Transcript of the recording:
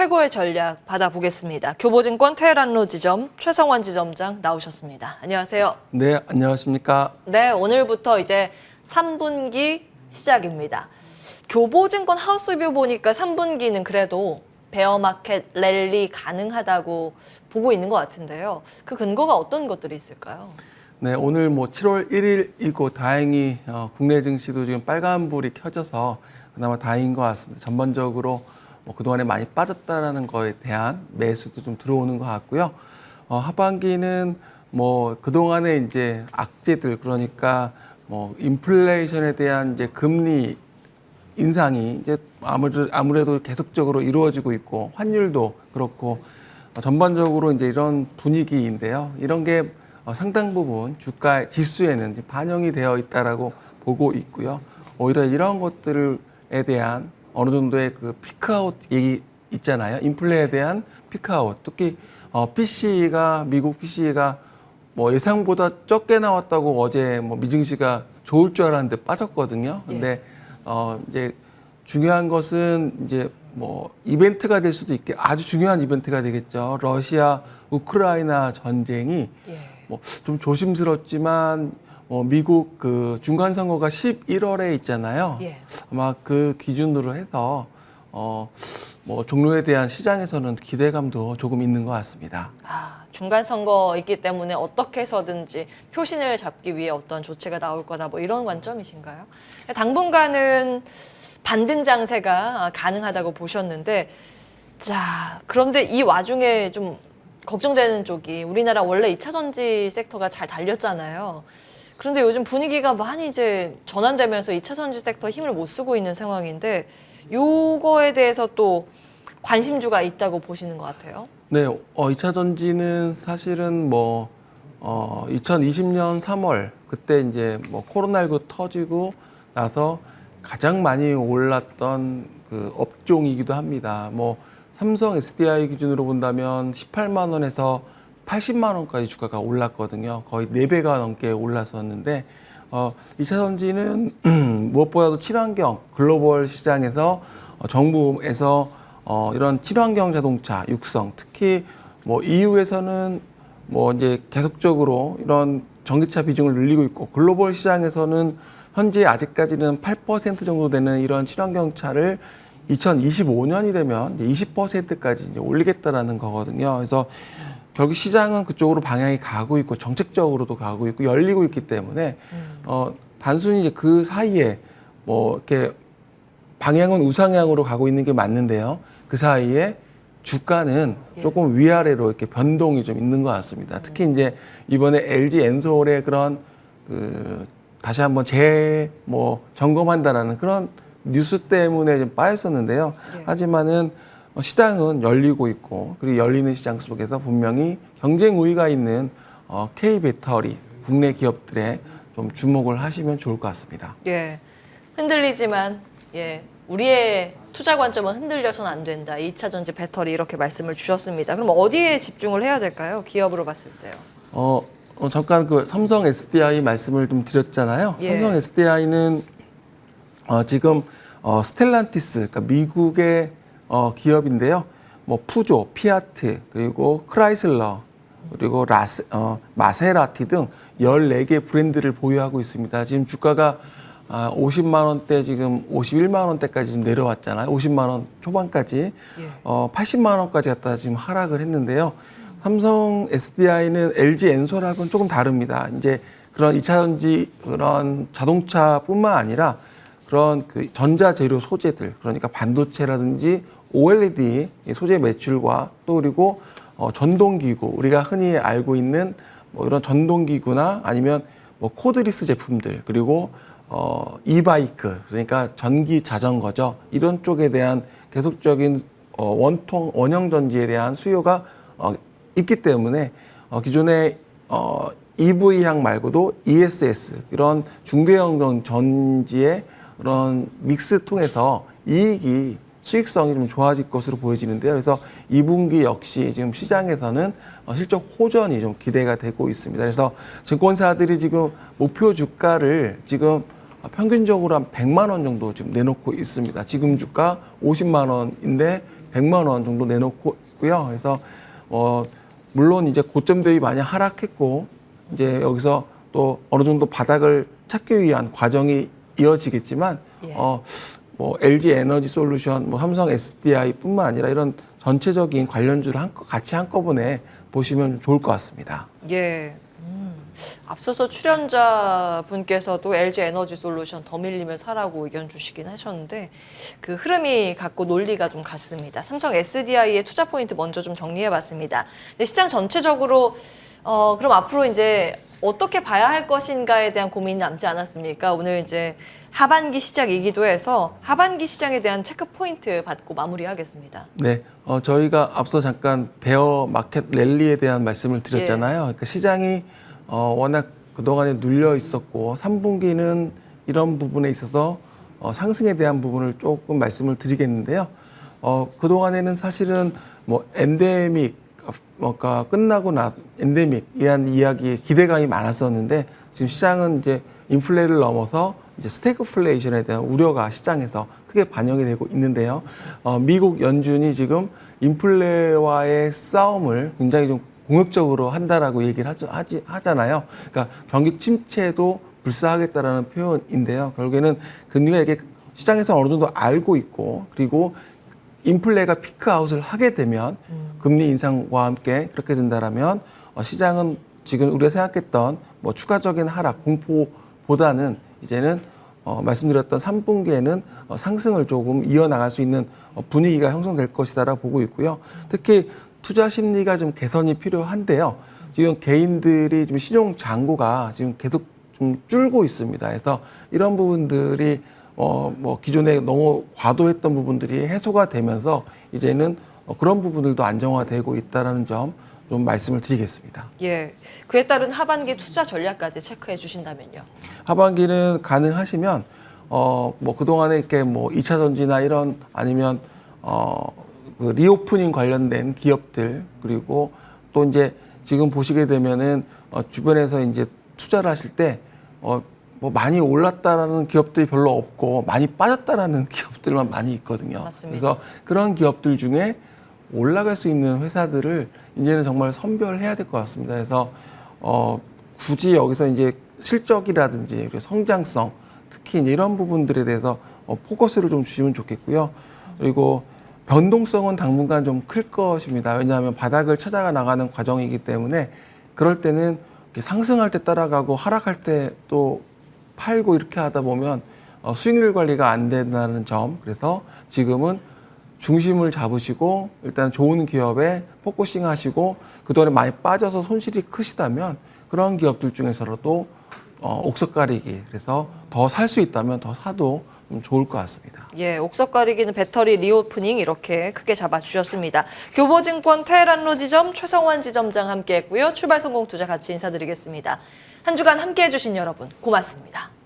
최고의 전략 받아보겠습니다. 교보증권 테헤란로 지점 최성원 지점장 나오셨습니다. 안녕하세요. 네, 안녕하십니까. 네, 오늘부터 이제 3분기 시작입니다. 교보증권 하우스뷰 보니까 3분기는 그래도 베어마켓 랠리 가능하다고 보고 있는 것 같은데요. 그 근거가 어떤 것들이 있을까요? 네, 오늘 7월 1일이고 다행히 국내 증시도 지금 빨간불이 켜져서 그나마 다행인 것 같습니다. 전반적으로 그동안에 많이 빠졌다라는 거에 대한 매수도 좀 들어오는 것 같고요. 하반기는 그동안에 이제 악재들, 그러니까 인플레이션에 대한 이제 금리 인상이 이제 아무래도 계속적으로 이루어지고 있고, 환율도 그렇고 전반적으로 이제 이런 분위기인데요. 이런 게 상당 부분 주가 지수에는 반영이 되어 있다라고 보고 있고요. 오히려 이런 것들에 대한 어느 정도의 그 피크아웃 얘기 있잖아요. 인플레에 대한 피크아웃. 특히 PCE가 미국 PCE가 예상보다 적게 나왔다고 어제 미증시가 좋을 줄 알았는데 빠졌거든요. 근데 이제 중요한 것은 이제 이벤트가 될 수도 있게 아주 중요한 이벤트가 되겠죠. 러시아 우크라이나 전쟁이 좀 조심스럽지만 미국 그 중간 선거가 11월에 있잖아요. 아마 그 기준으로 해서 종로에 대한 시장에서는 기대감도 조금 있는 것 같습니다. 중간 선거 있기 때문에 어떻게 해서든지 표신을 잡기 위해 어떤 조치가 나올 거다 이런 관점이신가요? 당분간은 반등 장세가 가능하다고 보셨는데, 자, 그런데 이 와중에 좀 걱정되는 쪽이 우리나라 원래 2차 전지 섹터가 잘 달렸잖아요. 그런데 요즘 분위기가 많이 이제 전환되면서 2차 전지 섹터 힘을 못 쓰고 있는 상황인데, 요거에 대해서 또 관심주가 있다고 보시는 것 같아요. 네, 2차 전지는 사실은 2020년 3월 그때 이제 코로나19 터지고 나서 가장 많이 올랐던 그 업종이기도 합니다. 삼성 SDI 기준으로 본다면 18만 원에서 80만 원까지 주가가 올랐거든요. 거의 4배가 넘게 올랐었는데 2차 전지는 무엇보다도 친환경 글로벌 시장에서 정부에서 이런 친환경 자동차 육성, 특히 EU에서는 이제 계속적으로 이런 전기차 비중을 늘리고 있고, 글로벌 시장에서는 현재 아직까지는 8% 정도 되는 이런 친환경차를 2025년이 되면 이제 20%까지 이제 올리겠다라는 거거든요. 그래서 결국 시장은 그쪽으로 방향이 가고 있고, 정책적으로도 가고 있고, 열리고 있기 때문에 단순히 이제 그 사이에 이렇게 방향은 우상향으로 가고 있는 게 맞는데요. 그 사이에 주가는 조금 위아래로 이렇게 변동이 좀 있는 것 같습니다. 특히 이제 이번에 LG 엔솔의 그런 다시 한번 점검한다라는 그런 뉴스 때문에 좀 빠졌었는데요. 하지만은 시장은 열리고 있고, 그리고 열리는 시장 속에서 분명히 경쟁 우위가 있는 K 배터리 국내 기업들에 좀 주목을 하시면 좋을 것 같습니다. 흔들리지만 우리의 투자 관점은 흔들려서는 안 된다. 2차 전지 배터리 이렇게 말씀을 주셨습니다. 그럼 어디에 집중을 해야 될까요? 기업으로 봤을 때요. 잠깐 그 삼성 SDI 말씀을 좀 드렸잖아요. 삼성 SDI는 지금 스텔란티스, 그러니까 미국의 기업인데요. 푸조, 피아트, 그리고 크라이슬러, 그리고 마세라티 등 14개 브랜드를 보유하고 있습니다. 지금 주가가 50만 원대, 지금 51만 원대까지 좀 내려왔잖아요. 50만 원 초반까지 80만 원까지 갔다가 지금 하락을 했는데요. 삼성 SDI는 LG 엔솔하고는 조금 다릅니다. 이제 그런 2차 전지 그런 자동차뿐만 아니라 그런 그 전자재료 소재들, 그러니까 반도체라든지 OLED 소재 매출과 또 그리고 전동기구, 우리가 흔히 알고 있는 이런 전동기구나 아니면 코드리스 제품들, 그리고 이바이크, 그러니까 전기 자전거죠. 이런 쪽에 대한 계속적인 원형 전지에 대한 수요가 있기 때문에 기존의 EV향 말고도 ESS, 이런 중대형 전지의 그런 믹스 통해서 이익이 수익성이 좀 좋아질 것으로 보여지는데요. 그래서 2분기 역시 지금 시장에서는 실적 호전이 좀 기대가 되고 있습니다. 그래서 증권사들이 지금 목표 주가를 지금 평균적으로 한 100만 원 정도 지금 내놓고 있습니다. 지금 주가 50만 원인데 100만 원 정도 내놓고 있고요. 그래서 물론 이제 고점 대비 많이 하락했고 이제 여기서 또 어느 정도 바닥을 찾기 위한 과정이 이어지겠지만 예. 뭐 LG 에너지 솔루션, 뭐 삼성 SDI뿐만 아니라 이런 전체적인 관련주를 같이 한꺼번에 보시면 좋을 것 같습니다. 예. 앞서서 출연자분께서도 LG 에너지 솔루션 더 밀리면 사라고 의견 주시긴 하셨는데 그 흐름이 같고 논리가 좀 같습니다. 삼성 SDI의 투자 포인트 먼저 좀 정리해봤습니다. 근데 시장 전체적으로 그럼 앞으로 이제 어떻게 봐야 할 것인가에 대한 고민이 남지 않았습니까? 오늘 이제 하반기 시작이기도 해서 하반기 시장에 대한 체크 포인트 받고 마무리하겠습니다. 네, 저희가 앞서 잠깐 베어 마켓 랠리에 대한 말씀을 드렸잖아요. 그러니까 시장이 워낙 그동안에 눌려 있었고 3분기는 이런 부분에 있어서 상승에 대한 부분을 조금 말씀을 드리겠는데요. 그동안에는 사실은 뭐 엔데믹 뭔가 끝나고 엔데믹에 대한 이야기에 기대감이 많았었는데 지금 시장은 이제 인플레를 넘어서 이제 스태그플레이션에 대한 우려가 시장에서 크게 반영이 되고 있는데요. 미국 연준이 지금 인플레와의 싸움을 굉장히 좀 공격적으로 한다라고 얘기를 하잖아요. 그러니까 경기 침체도 불사하겠다라는 표현인데요. 결국에는 금리가 이게 시장에서 어느 정도 알고 있고 그리고 인플레가 피크아웃을 하게 되면 금리 인상과 함께 그렇게 된다라면 시장은 지금 우리가 생각했던 뭐 추가적인 하락 공포보다는 이제는 말씀드렸던 3분기에는 상승을 조금 이어나갈 수 있는 분위기가 형성될 것이다라고 보고 있고요. 특히 투자 심리가 좀 개선이 필요한데요. 지금 개인들이 좀 신용 잔고가 지금 계속 좀 줄고 있습니다. 그래서 이런 부분들이 뭐 기존에 너무 과도했던 부분들이 해소가 되면서 이제는 그런 부분들도 안정화되고 있다라는 점 좀 말씀을 드리겠습니다. 예, 그에 따른 하반기 투자 전략까지 체크해 주신다면요. 하반기는 가능하시면 뭐 그동안에 이렇게 뭐 2차 전지나 이런 아니면 그 리오프닝 관련된 기업들 그리고 또 이제 지금 보시게 되면은 주변에서 이제 투자를 하실 때 뭐 많이 올랐다라는 기업들이 별로 없고 많이 빠졌다라는 기업들만 많이 있거든요. 맞습니다. 그래서 그런 기업들 중에 올라갈 수 있는 회사들을 이제는 정말 선별해야 될 것 같습니다. 그래서 굳이 여기서 이제 실적이라든지 그리고 성장성 특히 이제 이런 부분들에 대해서 포커스를 좀 주시면 좋겠고요. 그리고 변동성은 당분간 좀 클 것입니다. 왜냐하면 바닥을 찾아가 나가는 과정이기 때문에 그럴 때는 이렇게 상승할 때 따라가고 하락할 때 또 팔고 이렇게 하다 보면 수익률 관리가 안 된다는 점. 그래서 지금은 중심을 잡으시고 일단 좋은 기업에 포커싱 하시고 그동안에 많이 빠져서 손실이 크시다면 그런 기업들 중에서라도 옥석 가리기 그래서 더 살 수 있다면 더 사도 좀 좋을 것 같습니다. 예, 옥석 가리기는 배터리 리오프닝 이렇게 크게 잡아주셨습니다. 교보증권 테헤란로 지점 최성환 지점장 함께했고요. 출발 성공 투자 같이 인사드리겠습니다. 한 주간 함께해 주신 여러분 고맙습니다.